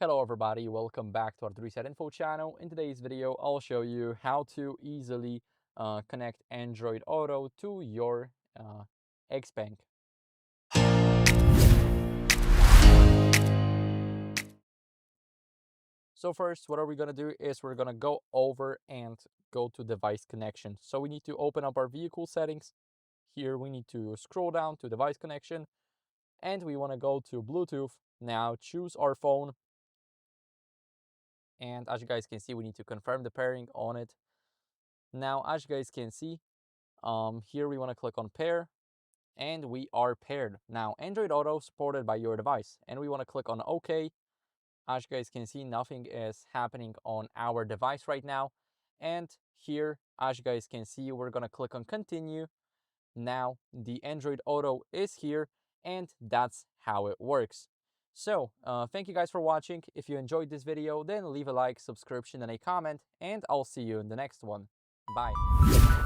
Hello everybody, welcome back to our Reset Info channel. In today's video, I'll show you how to easily connect Android Auto to your XPeng. So first, what are we gonna do is we're gonna go over and go to device connection. So we need to open up our vehicle settings. Here we need to scroll down to device connection and we wanna go to Bluetooth. Now choose our phone. And as you guys can see, we need to confirm the pairing on it. Now, as you guys can see, here we want to click on pair and we are paired. Now, Android Auto supported by your device and we want to click on OK. As you guys can see, nothing is happening on our device right now. And here, as you guys can see, we're going to click on continue. Now, the Android Auto is here and that's how it works. So, thank you guys for watching. If you enjoyed this video, then leave a like, subscription, and a comment, and I'll see you in the next one. Bye.